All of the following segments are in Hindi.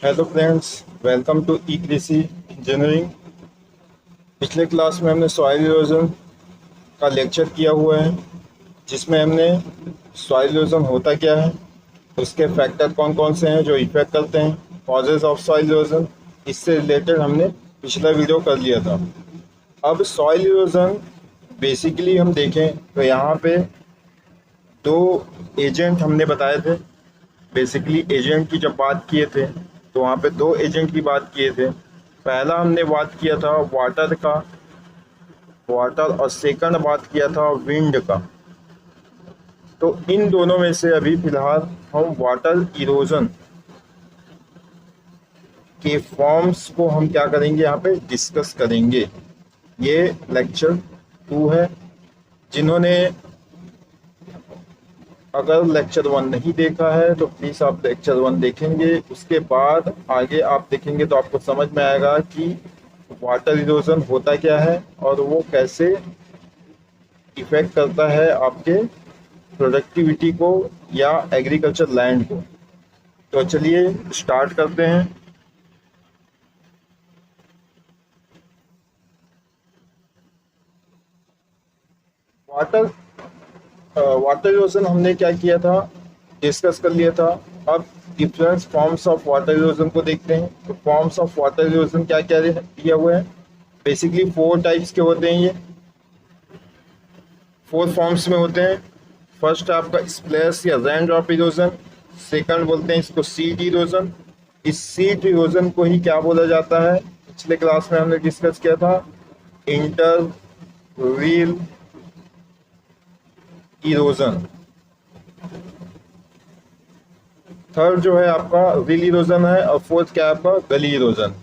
हेलो फ्रेंड्स, वेलकम टू ई कृषि इंजीनियरिंग। पिछले क्लास में हमने सॉइल इरोजन का लेक्चर किया हुआ है, जिसमें हमने सॉइल इरोजन होता क्या है, उसके फैक्टर कौन कौन से हैं जो इफेक्ट करते हैं, कॉजेज ऑफ सॉइल इरोजन, इससे रिलेटेड हमने पिछला वीडियो कर लिया था। अब सॉइल इरोजन बेसिकली हम देखें तो यहाँ पे दो एजेंट हमने बताए थे। बेसिकली एजेंट की जब बात किए थे तो वहाँ पे दो एजेंट की बात किए थे। पहला हमने बात किया था वाटर का, वाटर, और सेकंड बात किया था विंड का। तो इन दोनों में से अभी फिलहाल हम वाटर इरोजन के फॉर्म्स को हम क्या करेंगे, यहाँ पे डिस्कस करेंगे। ये लेक्चर 2 है। जिन्होंने अगर लेक्चर 1 नहीं देखा है तो प्लीज़ आप लेक्चर 1 देखेंगे, उसके बाद आगे आप देखेंगे तो आपको समझ में आएगा कि वाटर इरोजन होता क्या है और वो कैसे इफेक्ट करता है आपके प्रोडक्टिविटी को या एग्रीकल्चर लैंड को। तो चलिए स्टार्ट करते हैं। वाटर वाटर इरोजन हमने क्या किया था, डिस्कस कर लिया था। अब different forms of water erosion को देखते हैं। तो फॉर्म्स ऑफ वाटर इरोजन क्या क्या दिया हुआ है। बेसिकली 4 टाइप्स के होते हैं, ये 4 फॉर्म्स में होते हैं। फर्स्ट आपका स्प्लैश या रेन ड्रॉप इरोजन, सेकंड बोलते हैं इसको सीड इरोजन। इस सीड इरोजन को ही क्या बोला जाता है, पिछले क्लास में हमने डिस्कस किया था, इंटर व्हील इरोजन। थर्ड जो है आपका व्हील इरोजन है, और फोर्थ क्या है आपका गली इरोजन।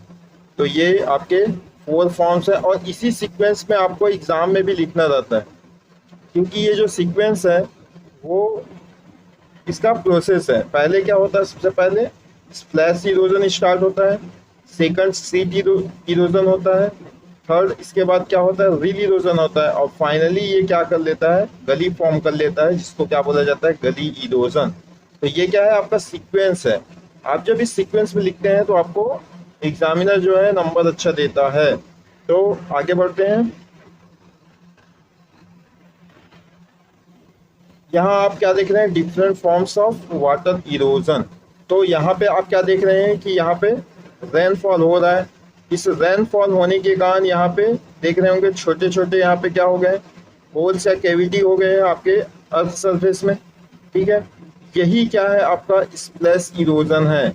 तो ये आपके 4 फॉर्म्स है, और इसी सीक्वेंस में आपको एग्जाम में भी लिखना रहता है, क्योंकि ये जो सीक्वेंस है वो इसका प्रोसेस है। पहले क्या होता है, सबसे पहले स्प्लैश इरोजन स्टार्ट होता है, सेकंड सीड इरोजन होता है, थर्ड इसके बाद क्या होता है व्हील इरोजन होता है, और फाइनली ये क्या कर लेता है, गली फॉर्म कर लेता है, जिसको क्या बोला जाता है, गली इरोजन। तो ये क्या है, आपका सीक्वेंस है। आप जब इस सीक्वेंस में लिखते हैं तो आपको एग्जामिनर जो है नंबर अच्छा देता है। तो आगे बढ़ते हैं। यहाँ आप क्या देख रहे हैं, different forms of water erosion. तो यहाँ पे आप क्या देख रहे हैं कि यहाँ पे रेनफॉल हो रहा है। इस रेनफॉल होने के कारण यहाँ पे देख रहे होंगे छोटे छोटे यहाँ पे क्या हो गए, होल्स या कैविटी हो गए हैं आपके अर्थ सरफेस में। ठीक है, यही क्या है आपका स्प्लैश इरोजन है,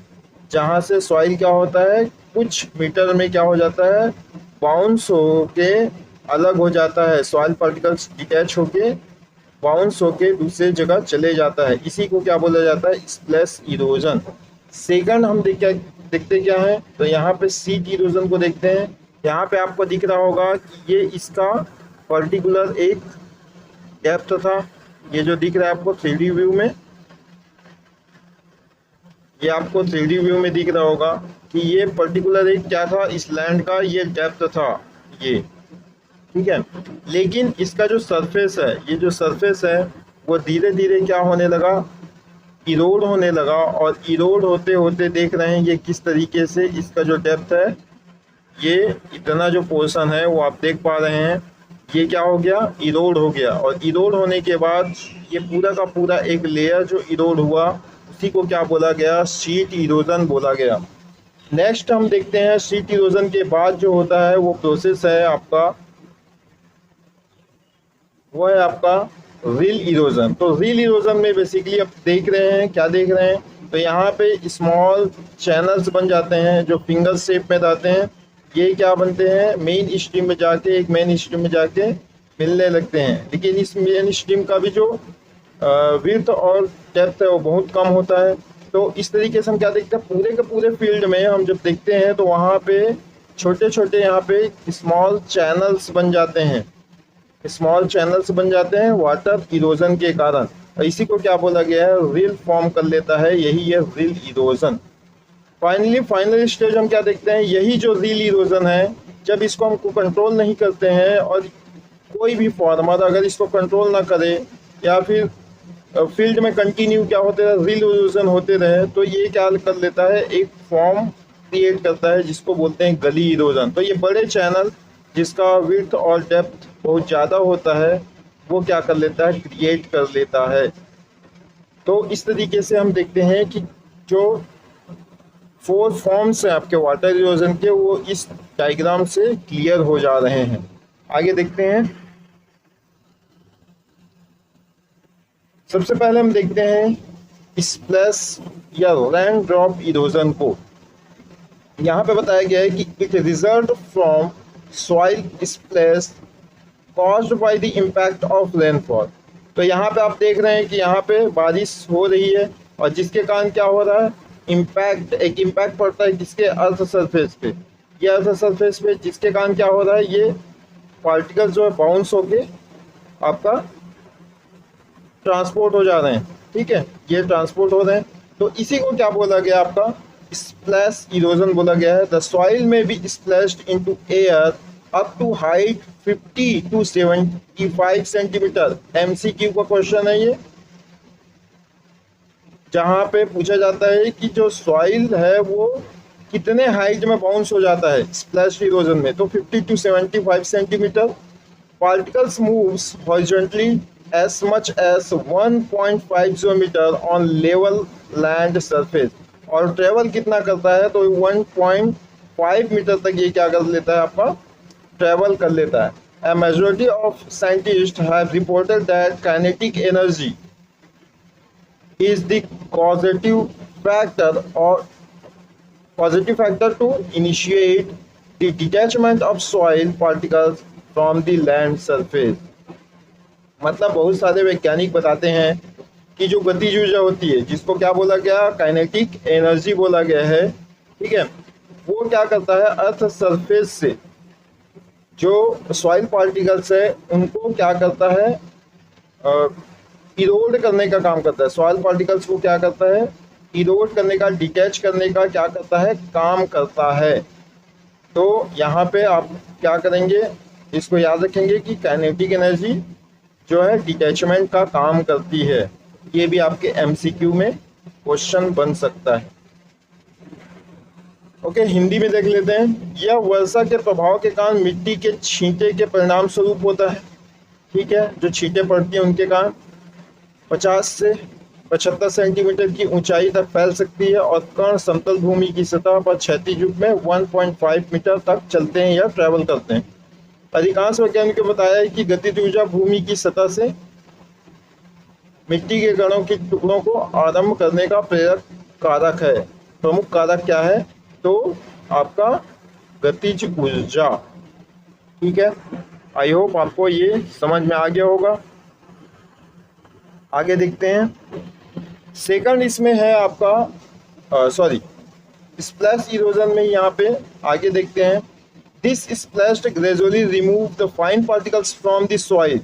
जहाँ से सॉइल क्या होता है, कुछ मीटर में क्या हो जाता है, बाउंस होके अलग हो जाता है, सॉइल पार्टिकल्स डिटैच होके बाउंस होके दूसरे जगह चले जाता है। इसी को क्या बोला जाता है, स्प्लैश इरोजन। सेकंड हम देखते क्या है, तो यहाँ पे सीड इरोजन को देखते हैं। यहाँ पे आपको दिख रहा होगा कि ये इसका पर्टिकुलर एक डेप्थ था। ये जो दिख रहा है आपको 3D व्यू में, ये आपको 3D व्यू में दिख रहा होगा कि ये पर्टिकुलर एक क्या था, इस लैंड का ये डेप्थ था ये। ठीक है, लेकिन इसका जो सरफेस है, ये जो सरफेस है वो धीरे धीरे क्या होने लगा, इरोड होने लगा। और इरोड होते होते देख रहे हैं ये किस तरीके से इसका जो डेप्थ है, ये इतना जो पोर्शन है वो आप देख पा रहे हैं, ये क्या हो गया, इरोड हो गया। और इरोड होने के बाद ये पूरा का पूरा एक लेयर जो इरोड हुआ, उसी को क्या बोला गया, शीट इरोजन बोला गया। नेक्स्ट हम देखते हैं, शीट इरोजन के बाद जो होता है वो प्रोसेस है आपका, वो है आपका व्हील इरोजन। तो व्हील इरोजन में बेसिकली आप देख रहे हैं, क्या देख रहे हैं, तो यहाँ पे स्मॉल चैनल्स बन जाते हैं जो फिंगर शेप में रहते हैं। ये क्या बनते हैं, मेन स्ट्रीम में जाके, एक मेन स्ट्रीम में जाके मिलने लगते हैं। लेकिन इस मेन स्ट्रीम का भी जो विड्थ और डेप्थ है वो बहुत कम होता है। तो इस तरीके से हम क्या देखते हैं, पूरे के पूरे फील्ड में हम जब देखते हैं तो वहाँ पे छोटे छोटे यहाँ पे स्मॉल चैनल्स बन जाते हैं, स्मॉल चैनल्स बन जाते हैं वाटर इरोजन के कारण। और इसी को क्या बोला गया है, रिल फॉर्म कर लेता है, यही है रिल इरोजन। फाइनली फाइनल स्टेज हम क्या देखते हैं, यही जो रिल इरोजन है, जब इसको हम कंट्रोल नहीं करते हैं, और कोई भी फार्मर अगर इसको कंट्रोल ना करे या फिर फील्ड में कंटिन्यू क्या होते रहे, रिल इरोजन होते रहे, तो ये क्या कर लेता है, एक फॉर्म क्रिएट करता है जिसको बोलते हैं गली इरोजन। तो ये बड़े चैनल जिसका विड्थ और डेप्थ बहुत ज़्यादा होता है वो क्या कर लेता है, क्रिएट कर लेता है। तो इस तरीके से हम देखते हैं कि जो 4 फॉर्म्स हैं आपके वाटर इरोजन के वो इस डायग्राम से क्लियर हो जा रहे हैं। आगे देखते हैं। सबसे पहले हम देखते हैं स्प्लैश या रेन ड्रॉप इरोजन को। यहाँ पे बताया गया है कि it result from soil splash caused by the impact of rainfall. तो यहाँ पे आप देख रहे हैं कि यहाँ पे बारिश हो रही है और जिसके कारण क्या हो रहा है, इम्पैक्ट, एक इम्पैक्ट पड़ता है किसके, अर्थ सरफेस पे। ये अर्थ सरफेस पे जिसके कारण क्या हो रहा है, ये पार्टिकल्स जो है बाउंस होके आपका ट्रांसपोर्ट हो जा रहे हैं। ठीक है, ये ट्रांसपोर्ट हो रहे हैं, तो इसी को क्या बोला गया, आपका स्प्लैश इरोजन बोला गया है। The soil may be splashed into air up to height 50 to 75 centimetre. MCQ का क्वेश्चन है ये, जहाँ पे पूछा जाता है कि जो सॉइल है वो कितने हाइट में बाउंस हो जाता है स्प्लैश इरोजन में। तो 50 to 75 centimetre. Particles moves horizontally as much as 1.50 metre on level land surface. और ट्रेवल कितना करता है, तो 1.5 मीटर तक ये क्या कर लेता है, आपका ट्रेवल कर लेता है। A majority of scientists have reported that kinetic energy is the causative factor to initiate the detachment of soil particles from the land surface। मतलब बहुत सारे वैज्ञानिक बताते हैं कि जो गतिज ऊर्जा होती है जिसको क्या बोला गया, काइनेटिक एनर्जी बोला गया है, ठीक है, वो क्या करता है, अर्थ सरफेस से जो सॉइल पार्टिकल्स है उनको क्या करता है, इरोड करने का काम करता है। सॉइल पार्टिकल्स को क्या करता है, इरोड करने का, डिटैच करने का क्या करता है, काम करता है। तो यहाँ पे आप क्या करेंगे, इसको याद रखेंगे कि काइनेटिक एनर्जी जो है डिटैचमेंट का काम करती है। ये भी आपके एमसीक्यू में क्वेश्चन बन सकता है। ओके, हिंदी में देख लेते हैं। यह वर्षा के प्रभाव के कारण मिट्टी के छींटे के परिणाम स्वरूप होता है। ठीक है, जो छींटे पड़ती हैं उनके कारण 50 से 75 सेंटीमीटर की ऊंचाई तक फैल सकती है और कण समतल भूमि की सतह पर क्षैतिज रूप में 1.5 मीटर तक चलते हैं या ट्रैवल करते हैं। अधिकांश वैज्ञानिकों ने बताया है कि गतिज ऊर्जा भूमि की सतह से मिट्टी के कणों के टुकड़ों को आरंभ करने का प्रेरक कारक है। प्रमुख कारक क्या है, तो आपका गतिज ऊर्जा। ठीक है, आई होप आपको ये समझ में आ गया होगा। आगे देखते हैं। सेकंड इसमें है आपका स्प्लैश इरोजन में यहाँ पे आगे देखते हैं। This splash gradually remove the fine particles from the soil.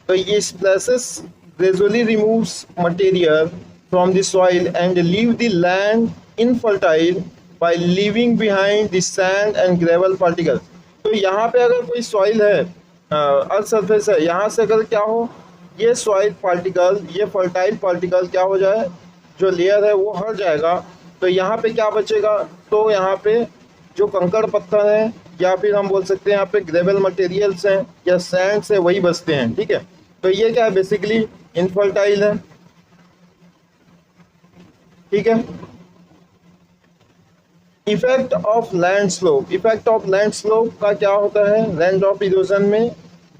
तो ये splashes gradually removes material from the soil and leave the land infertile by leaving behind the sand and gravel particles. तो यहाँ पे अगर कोई सॉइल है, अर्थ सरफेस है, यहाँ से अगर क्या हो, ये सॉइल पार्टिकल, ये फर्टाइल पार्टिकल क्या हो जाए, जो लेयर है वो हट जाएगा, तो यहाँ पे क्या बचेगा, तो यहाँ पे जो कंकड़ पत्थर हैं या फिर हम बोल सकते हैं यहाँ पे ग्रेवल मटेरियल्स हैं या सैंड से वही बचते हैं। ठीक है, तो ये क्या है, बेसिकली इनफर्टाइल है। ठीक है, effect of land slope. Effect of land slope का क्या होता है, रेन ड्रॉप इरोजन में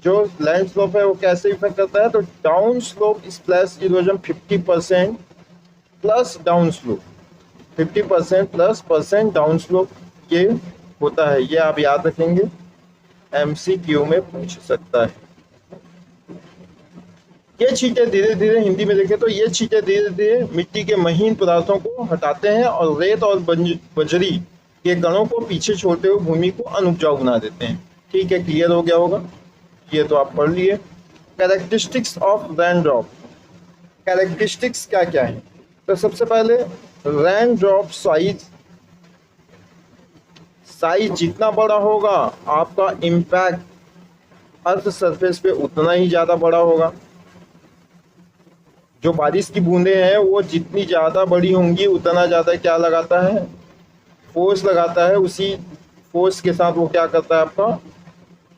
जो लैंड स्लोप है वो कैसे इफेक्ट करता है, तो down slope splash erosion 50% plus down slope, 50% plus % down slope ये होता है। ये आप याद रखेंगे, एमसीक्यू में पूछ सकता है। ये छींटे धीरे धीरे, हिंदी में देखें तो ये छींटे धीरे धीरे मिट्टी के महीन पदार्थों को हटाते हैं और रेत और बजरी के कणों को पीछे छोड़ते हुए भूमि को अनुपजाऊ बना देते हैं। ठीक है, क्लियर हो गया होगा, ये तो आप पढ़ लिए। Characteristics of rain drop. Characteristics क्या क्या है, तो सबसे पहले रेन ड्रॉप साइज जितना बड़ा होगा आपका इम्पैक्ट अर्थ सरफेस पे उतना ही ज़्यादा बड़ा होगा। जो बारिश की बूंदें हैं वो जितनी ज़्यादा बड़ी होंगी उतना ज़्यादा क्या लगाता है, फोर्स लगाता है। उसी फोर्स के साथ वो क्या करता है, आपका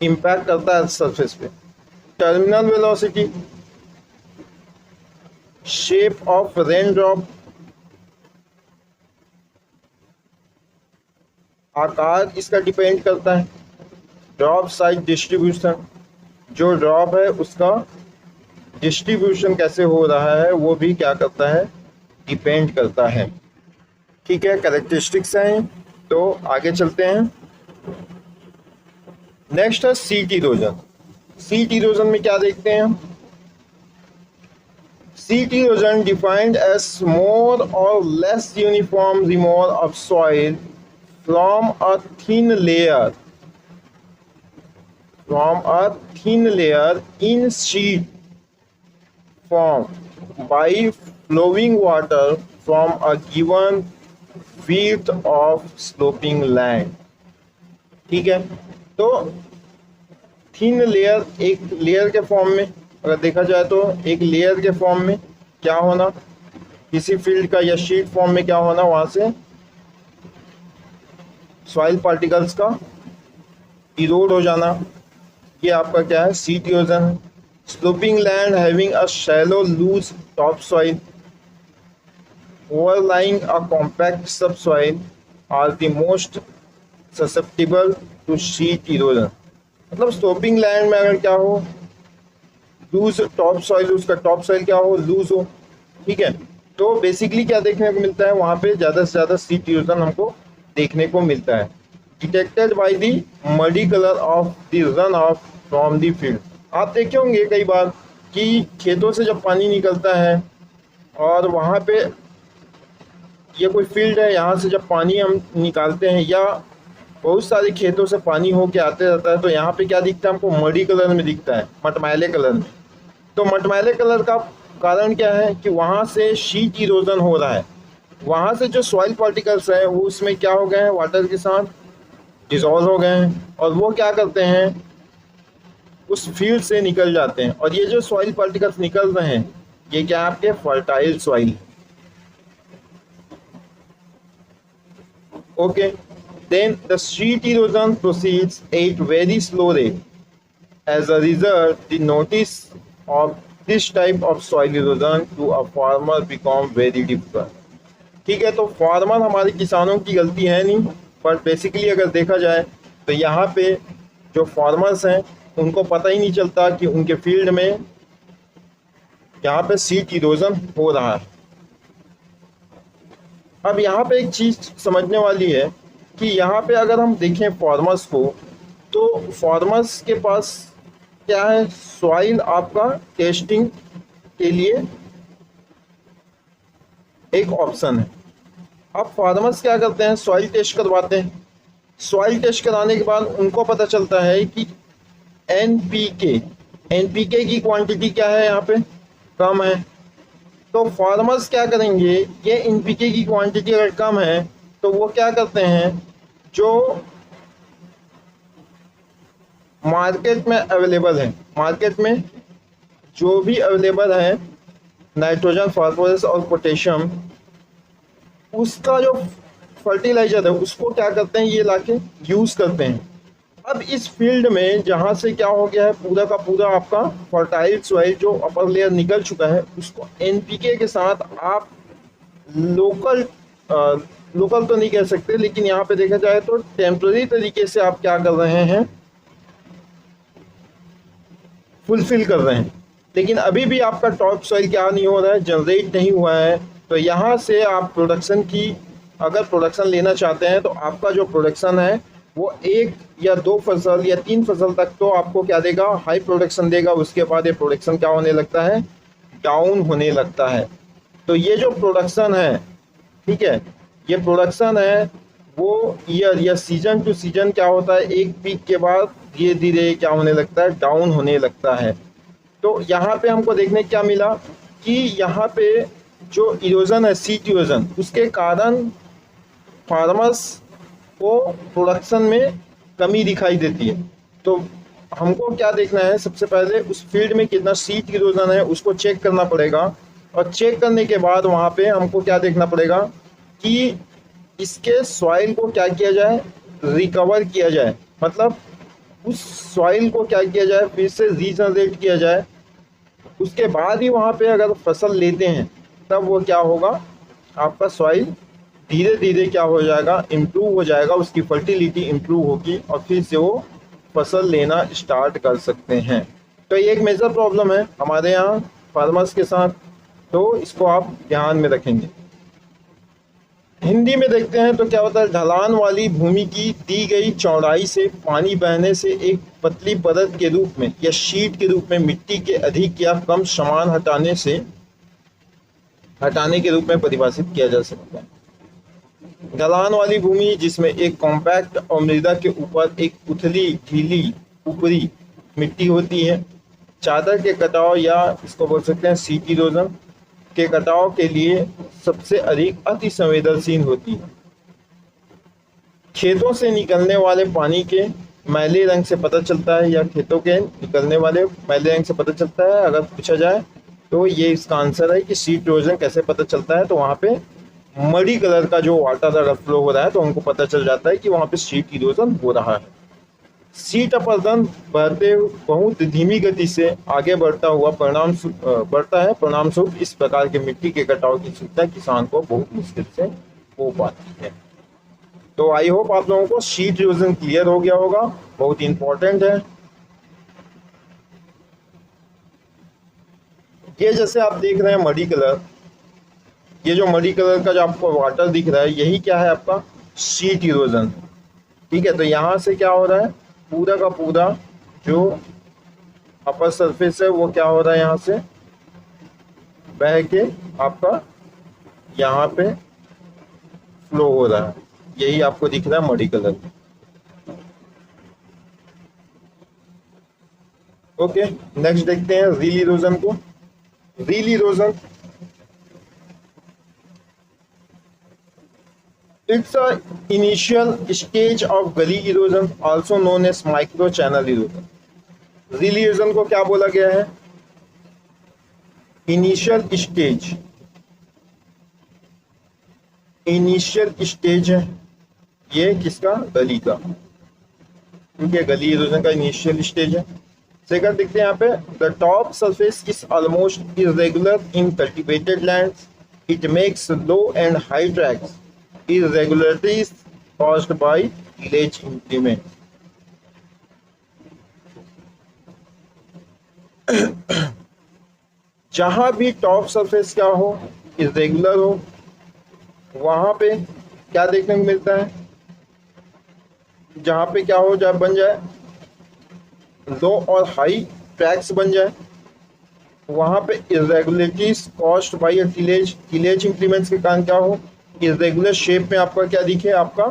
इम्पैक्ट करता है सरफेस पे। Terminal velocity, shape of rain drop, आकार इसका डिपेंड करता है। ड्रॉप साइज डिस्ट्रीब्यूशन, जो ड्रॉप है उसका डिस्ट्रीब्यूशन कैसे हो रहा है वो भी क्या करता है, डिपेंड करता है। ठीक है, कैरेक्टरिस्टिक्स हैं। तो आगे चलते हैं। नेक्स्ट है सीट इरोजन। सीट इरोजन में क्या देखते हैं हम, सीट इरोजन डिफाइंड एज मोर और less uniform removal of soil from a thin layer in sheet form by flowing water from a given width of sloping land। ठीक है, तो थिन लेयर, एक लेयर के फॉर्म में अगर देखा जाए तो एक लेयर के फॉर्म में क्या होना, किसी फील्ड का या शीट फॉर्म में क्या होना, वहां से सॉइल पार्टिकल्स का इरोड हो जाना, ये आपका क्या है, सीट इरोजन है। Sloping land having a shallow loose top soil overlying a compact sub soil are the most susceptible to sheet erosion. मतलब स्लोपिंग लैंड में अगर क्या हो, लूज टॉप सॉइल, उसका टॉप सॉइल क्या हो, लूज हो। ठीक है, तो बेसिकली क्या देखने को मिलता है, वहां पे ज़्यादा से ज़्यादा सीट इरोजन हमको देखने को मिलता है। Detected by the muddy colour of the run of from the field. आप देखे होंगे कई बार कि खेतों से जब पानी निकलता है और वहाँ पे ये कोई फील्ड है, यहाँ से जब पानी हम निकालते हैं या बहुत सारे खेतों से पानी होके आते रहता है, तो यहाँ पे क्या दिखता है हमको, मडी कलर में दिखता है, मटमैले कलर में। तो मटमैले कलर का कारण क्या है कि वहाँ से शीट इरोजन हो रहा है, वहाँ से जो सॉइल पार्टिकल्स हैं वो उसमें क्या हो गए हैं, वाटर के साथ डिसॉल्व हो गए हैं और वो क्या करते हैं, उस फील्ड से निकल जाते हैं। और ये जो सॉइल पार्टिकल्स निकल रहे हैं ये क्या आपके fertile soil. Okay, then the sheet erosion proceeds at very slow rate. As a result the notice of this type of soil erosion to a farmer become very difficult. ठीक है, तो फार्मर हमारे किसानों की गलती है नहीं, बट बेसिकली अगर देखा जाए तो यहाँ पे जो फार्मर्स हैं उनको पता ही नहीं चलता कि उनके फील्ड में यहाँ पे सीट इरोजन हो रहा है। अब यहाँ पे एक चीज़ समझने वाली है कि यहाँ पे अगर हम देखें फार्मर्स को, तो फार्मर्स के पास क्या है, सॉइल आपका टेस्टिंग के लिए एक ऑप्शन है। अब फार्मर्स क्या करते हैं, सॉइल टेस्ट करवाते हैं। सॉइल टेस्ट कराने के बाद उनको पता चलता है कि एनपीके की क्वांटिटी क्या है, यहाँ पे कम है। तो फार्मर्स क्या करेंगे, ये एनपीके की क्वांटिटी अगर कम है तो वो क्या करते हैं, जो मार्केट में अवेलेबल है, मार्केट में जो भी अवेलेबल है नाइट्रोजन, फास्फोरस और पोटेशियम, उसका जो फर्टिलाइजर है उसको क्या करते हैं, ये लाके यूज़ करते हैं। अब इस फील्ड में जहाँ से क्या हो गया है, पूरा का पूरा आपका फर्टाइल सॉइल जो अपर लेयर निकल चुका है, उसको एनपीके के साथ आप लोकल तो नहीं कह सकते, लेकिन यहाँ पे देखा जाए तो टेम्पररी तरीके से आप क्या कर रहे हैं, फुलफिल कर रहे हैं। लेकिन अभी भी आपका टॉप सॉइल क्या नहीं हो रहा है, जनरेट नहीं हुआ है। तो यहाँ से आप प्रोडक्शन की अगर प्रोडक्शन लेना चाहते हैं तो आपका जो प्रोडक्शन है वो 1 या 2 फसल या 3 फसल तक तो आपको क्या देगा, हाई प्रोडक्शन देगा। उसके बाद ये प्रोडक्शन क्या होने लगता है, डाउन होने लगता है। तो ये जो प्रोडक्शन है, ठीक है, ये प्रोडक्शन है वो ईयर या सीजन टू सीजन क्या होता है, एक पीक के बाद धीरे धीरे क्या होने लगता है, डाउन होने लगता है। तो यहाँ पे हमको देखने क्या मिला कि यहाँ पे जो इरोजन है, सीट इरोजन, उसके कारण फार्मर्स को प्रोडक्शन में कमी दिखाई देती है। तो हमको क्या देखना है, सबसे पहले उस फील्ड में कितना सीट इरोजन है उसको चेक करना पड़ेगा। और चेक करने के बाद वहाँ पे हमको क्या देखना पड़ेगा कि इसके सॉइल को क्या किया जाए, रिकवर किया जाए, मतलब उस सॉइल को क्या किया जाए, फिर से रीजनरेट किया जाए। उसके बाद ही वहाँ पे अगर फसल लेते हैं तब वो क्या होगा, आपका सॉइल धीरे धीरे क्या हो जाएगा, इम्प्रूव हो जाएगा, उसकी फर्टिलिटी इम्प्रूव होगी और फिर से वो फसल लेना स्टार्ट कर सकते हैं। तो ये एक मेजर प्रॉब्लम है हमारे यहाँ फार्मर्स के साथ, तो इसको आप ध्यान में रखेंगे। हिंदी में देखते हैं तो क्या होता है, ढलान वाली भूमि की दी गई चौड़ाई से पानी बहने से एक पतली परत के रूप में या शीट के रूप में मिट्टी के अधिक या कम समान हटाने के रूप में परिभाषित किया जा सकता है। ढलान वाली भूमि जिसमें एक कॉम्पैक्ट और मृदा के ऊपर एक उथली ढीली ऊपरी मिट्टी होती है। चादर के कटाव या इसको बोल सकते हैं सीट इरोजन के कटाव के लिए सबसे अधिक अति संवेदनशील होती है। खेतों से निकलने वाले पानी के मैले रंग से पता चलता है, या खेतों के निकलने वाले मैले रंग से पता चलता है। अगर पूछा जाए तो ये इसका आंसर है कि सीट इरोजन कैसे पता चलता है, तो वहाँ पे मडी कलर का जो वाटर अगर फ्लो हो रहा है तो हमको पता चल जाता है कि वहाँ पे सीट इरोजन हो रहा है। सीट अपरदन बढ़ते बहुत धीमी गति से आगे बढ़ता है, परिणाम स्वरूप इस प्रकार के मिट्टी के कटाव की सुविधा किसान को बहुत मुश्किल से हो पाती है। तो आई होप आप लोगों को सीट इरोजन क्लियर हो गया होगा, बहुत इंपॉर्टेंट है। ये जैसे आप देख रहे हैं मडी कलर, ये जो मडी कलर का जो आपको वाटर दिख रहा है यही क्या है, आपका सीट इरोजन। ठीक है, तो यहाँ से क्या हो रहा है, पूरा का पूरा जो अपर सरफेस है वो क्या हो रहा है, यहाँ से बह के आपका यहाँ पे फ्लो हो रहा है, यही आपको दिख रहा है मडी कलर। ओके, नेक्स्ट देखते हैं रील इरोजन को। Reel erosion it's a initial stage of gully erosion also known as micro channel erosion। Reel erosion को क्या बोला गया है, इनिशियल स्टेज है ये किसका, गली का। ठीक है, गली इरोजन का इनिशियल स्टेज है। सेकंड देखते हैं यहाँ पे, the top surface is almost irregular in cultivated lands, it makes low and high tracks irregularities caused by tillage implement। जहां भी टॉप सरफेस क्या हो, इरेगुलर हो, वहां पे क्या देखने को मिलता है, जहां पे क्या हो जाए, बन जाए लो और हाई ट्रैक्स बन जाए, वहां पे irregularities caused by tillage implements के कारण क्या हो, इरेगुलर शेप में आपका क्या दिखे, आपका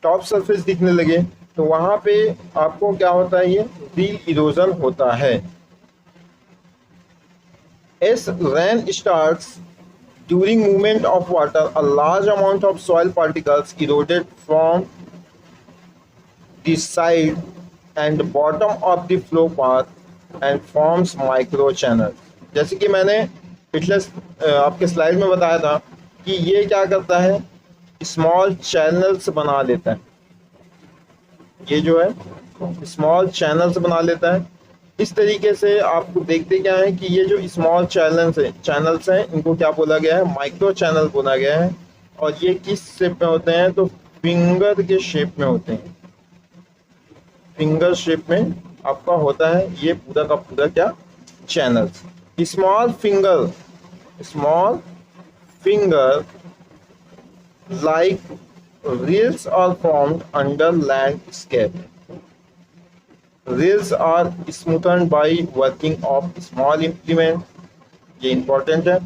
टॉप सरफेस दिखने लगे, तो वहां पे आपको क्या होता है, ये रील इरोजन होता है। As rain starts during movement of water, a large amount of soil particles eroded from the side and bottom of the flow path and forms micro channels। जैसे कि मैंने पिछले आपके स्लाइड में बताया था कि ये क्या करता है, स्मॉल चैनल्स बना लेता है, ये जो है स्मॉल चैनल्स बना लेता है। इस तरीके से आपको देखते क्या है कि ये जो स्मॉल चैनल्स हैं इनको क्या बोला गया है, माइक्रो चैनल बोला गया है। और ये किस शेप में होते हैं, तो फिंगर के शेप में होते हैं, फिंगर शेप में आपका होता है ये पूरा का पूरा क्या, channels. Small finger like reels are formed under landscape। Reels are smoothened by working of small implement, ये important है।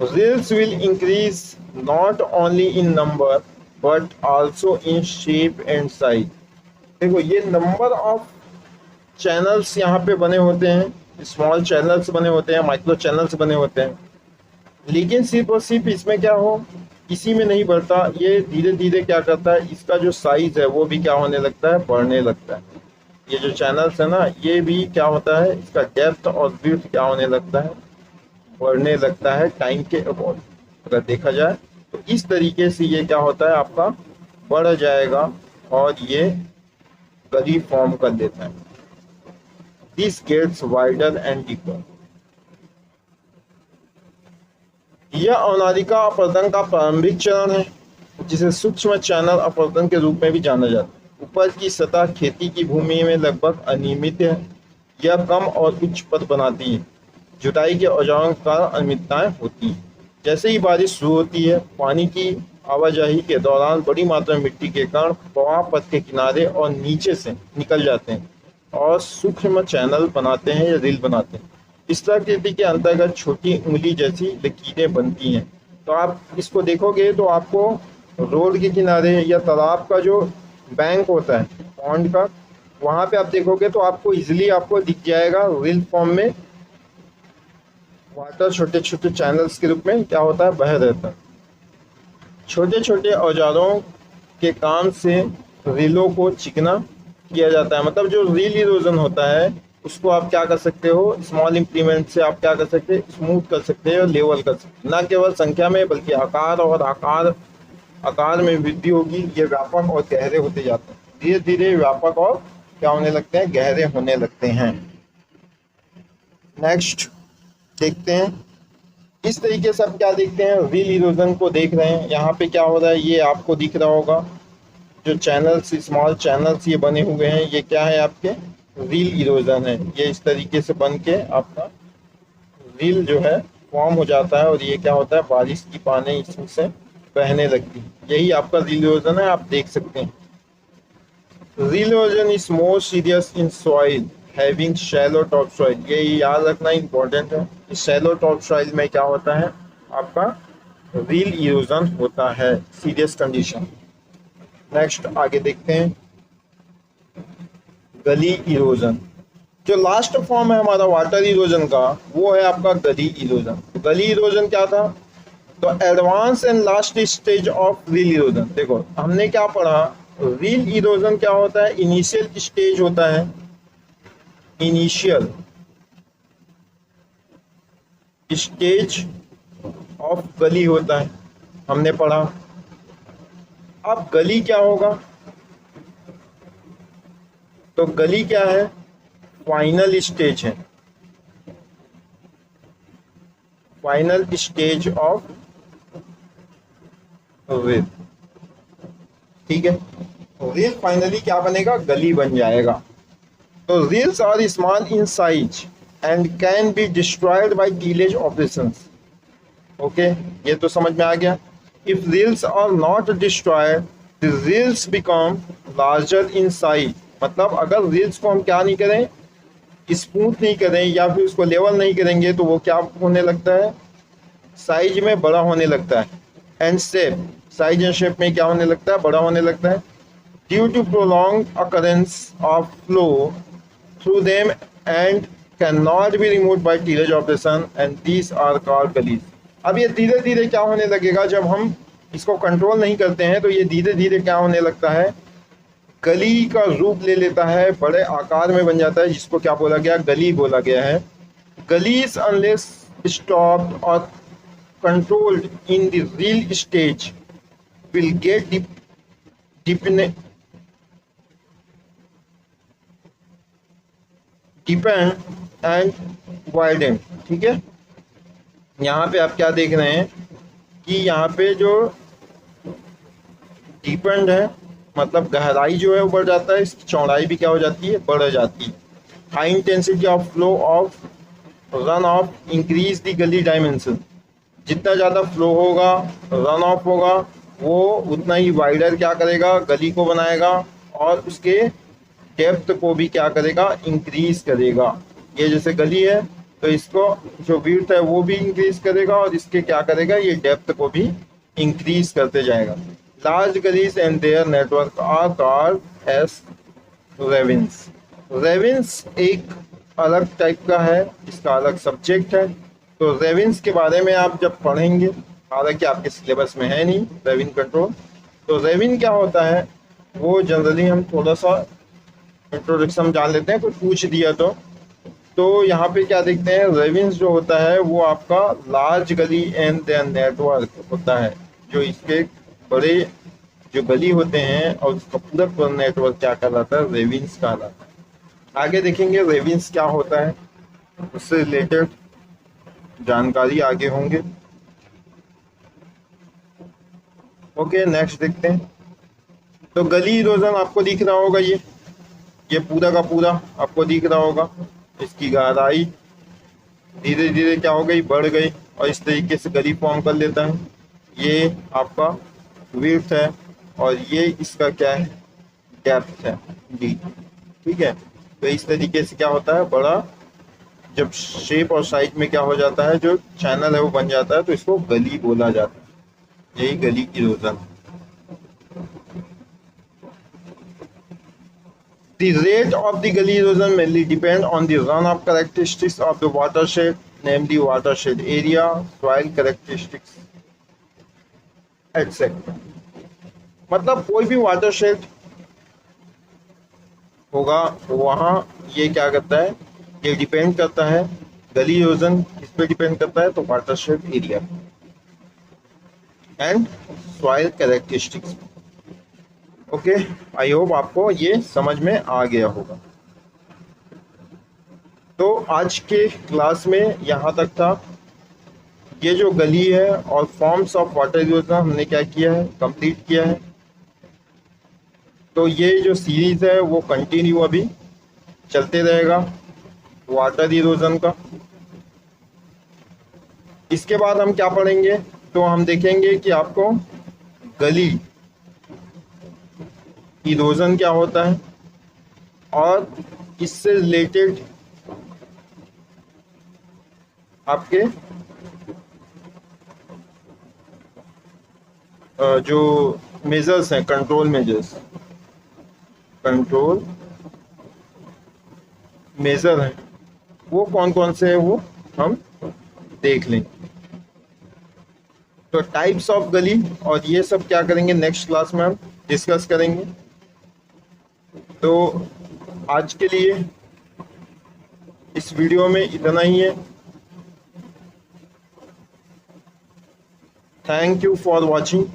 Reels will increase not only in number but also in shape and size। देखो ये नंबर ऑफ चैनल्स यहाँ पे बने होते हैं, स्मॉल चैनल्स बने होते हैं, माइक्रो चैनल्स बने होते हैं, लेकिन सिर्फ और सिर्फ इसमें क्या हो, इसी में नहीं बढ़ता, ये धीरे धीरे क्या करता है, इसका जो साइज है वो भी क्या होने लगता है, बढ़ने लगता है। ये जो चैनल्स है ना, ये भी क्या होता है, इसका डेप्थ और विड्थ क्या होने लगता है, बढ़ने लगता है टाइम के अकॉर्डिंग। अगर देखा जाए तो इस तरीके से ये क्या होता है, आपका बढ़ जाएगा और ये गली फॉर्म कर देता है। This gets wider and deeper. यह अवनालिका अपवर्तन का प्रारंभिक चरण है, जिसे सूक्ष्म चैनल अपवर्तन के रूप में भी जाना जाता है। ऊपर की सतह खेती की भूमि में लगभग अनियमित है, यह कम और उच्च पथ बनाती है। जुताई के औजारों के कारण अनियमितताएं होती हैं। जैसे ही बारिश शुरू होती है, पानी की आवाजाही के दौरान बड़ी मात्रा में मिट्टी के कण प्रवाह पथ के किनारे और नीचे से निकल जाते हैं और सूक्ष्म चैनल बनाते हैं या रील बनाते हैं। इस प्रकृति के अंतर्गत छोटी उंगली जैसी लकीरें बनती हैं। तो आप इसको देखोगे तो आपको रोड के किनारे या तालाब का जो बैंक होता है, पॉन्ड का, वहाँ पे आप देखोगे तो आपको इजीली आपको दिख जाएगा रील फॉर्म में वाटर छोटे छोटे चैनल्स के रूप में क्या होता है, बह रहता है। छोटे छोटे औजारों के काम से रीलों को चिकना किया जाता है। मतलब जो रील इरोजन होता है उसको आप क्या कर सकते हो, स्मॉल इंप्लीमेंट से आप क्या कर सकते हैं, स्मूथ कर सकते हैं और लेवल कर सकते हैं। न केवल संख्या में बल्कि आकार में वृद्धि होगी। ये व्यापक और गहरे होते जाते हैं। धीरे धीरे व्यापक और क्या होने लगते हैं, गहरे होने लगते हैं। नेक्स्ट देखते हैं। इस तरीके से आप क्या देखते हैं, रील इरोजन को देख रहे हैं। यहाँ पे क्या हो रहा है, ये आपको दिख रहा होगा जो चैनल्स, स्मॉल चैनल्स ये बने हुए हैं, ये क्या है, आपके रील इरोजन है। ये इस तरीके से बन के आपका रील जो है फॉर्म हो जाता है और ये क्या होता है, बारिश की पानी इसमें से बहने लगती है। यही आपका रील इरोजन है, आप देख सकते हैं। Reel erosion is more serious in soil having shallow top soil. ये याद रखना इंपॉर्टेंट है। इस शैलो टॉप सॉइल में क्या होता है, आपका रील इरोजन होता है, सीरियस कंडीशन। नेक्स्ट आगे देखते हैं, गली इरोजन। जो लास्ट फॉर्म है हमारा वाटर इरोजन का, वो है आपका गली इरोजन। गली इरोजन क्या था, तो advance and last stage of reel erosion. देखो हमने क्या पढ़ा, रील इरोजन क्या होता है, इनिशियल स्टेज होता है, इनिशियल स्टेज ऑफ गली होता है, हमने पढ़ा। अब गली क्या होगा, तो गली क्या है, फाइनल स्टेज है, फाइनल स्टेज ऑफ रील। ठीक है, रील फाइनली क्या बनेगा, गली बन जाएगा। तो rills are small in size and can be destroyed by tillage operations. Okay, ये तो समझ में आ गया। If rills are not destroyed the rills become larger in size. मतलब अगर रील्स को हम क्या नहीं करें, स्मूथ नहीं करें या फिर उसको लेवल नहीं करेंगे, तो वो क्या होने लगता है, साइज में बड़ा होने लगता है। And shape, size and shape में क्या होने लगता है, बड़ा होने लगता है। Due to prolong occurrence of flow through them and can not be removed by tillage operation and these are called gullies. अब ये धीरे धीरे क्या होने लगेगा, जब हम इसको कंट्रोल नहीं करते हैं तो ये धीरे धीरे क्या होने लगता है, गली का रूप ले लेता है, बड़े आकार में बन जाता है, जिसको क्या बोला गया, गली बोला गया है। गलीज अनलेस स्टॉप्ड और controlled in the reel stage will get depend and widen. ठीक है, यहाँ पे आप क्या देख रहे हैं कि यहाँ पे जो डिपेंड है, मतलब गहराई जो है वो बढ़ जाता है, इसकी चौड़ाई भी क्या हो जाती है, बढ़ जाती है। High intensity of flow of run of increase the गली डायमेंशन। जितना ज़्यादा फ्लो होगा, रन ऑफ होगा, वो उतना ही वाइडर क्या करेगा, गली को बनाएगा और उसके डेप्थ को भी क्या करेगा, इंक्रीज करेगा। ये जैसे गली है तो इसको जो विड्थ है वो भी इंक्रीज करेगा और इसके क्या करेगा, ये डेप्थ को भी इंक्रीज करते जाएगा। Large gullies and their network are called as ravines. Ravines एक अलग टाइप का है, इसका अलग सब्जेक्ट है। तो रेविन्स के बारे में आप जब पढ़ेंगे, हालांकि आपके सिलेबस में है नहीं रेविन कंट्रोल, तो रेविन क्या होता है वो जनरली हम थोड़ा सा इंट्रोडक्शन जान लेते हैं, कुछ पूछ दिया तो तो यहाँ पे क्या देखते हैं, रेविन्स जो होता है वो आपका लार्ज गली एंड देयर नेटवर्क होता है। जो इसके बड़े जो गली होते हैं और उसका पूरा नेटवर्क क्या कहलाता है, रेविन्स कहलाता है। आगे देखेंगे रेविन्स क्या होता है, उससे रिलेटेड जानकारी आगे होंगे। ओके, नेक्स्ट देखते हैं। तो गली इरोजन आपको दिख रहा होगा, ये पूरा का पूरा आपको दिख रहा होगा। इसकी गहराई धीरे धीरे क्या हो गई, बढ़ गई और इस तरीके से गली फॉर्म कर लेता है। ये आपका विड्थ है और ये इसका क्या है, डेप्थ है, डी। ठीक है, तो इस तरीके से क्या होता है, बड़ा जब शेप और साइज में क्या हो जाता है, जो चैनल है वो बन जाता है, तो इसको गली बोला जाता है। यही गली erosion. The rate of the gully erosion mainly depend on the runoff characteristics of the watershed, namely watershed area, soil characteristics, etc. मतलब कोई भी watershed होगा वहाँ ये क्या करता है, ये डिपेंड करता है, गली इरोजन किस पे डिपेंड करता है, तो watershed area and soil characteristics। Okay, I hope आपको ये समझ में आ गया होगा। तो आज के क्लास में यहाँ तक था। ये जो गली है और फॉर्म्स ऑफ वाटर इरोजन हमने क्या किया है, कंप्लीट किया है। तो ये जो सीरीज है वो कंटिन्यू अभी चलते रहेगा वाटर इरोजन का। इसके बाद हम क्या पढ़ेंगे, तो हम देखेंगे कि आपको गली इरोजन क्या होता है और इससे रिलेटेड आपके जो मेजर्स हैं, कंट्रोल मेजर्स, कंट्रोल मेजर हैं, वो कौन कौन से हैं वो हम देख लेंगे। तो टाइप्स ऑफ गली और ये सब क्या करेंगे नेक्स्ट क्लास में हम डिस्कस करेंगे। तो आज के लिए इस वीडियो में इतना ही है। Thank you for watching.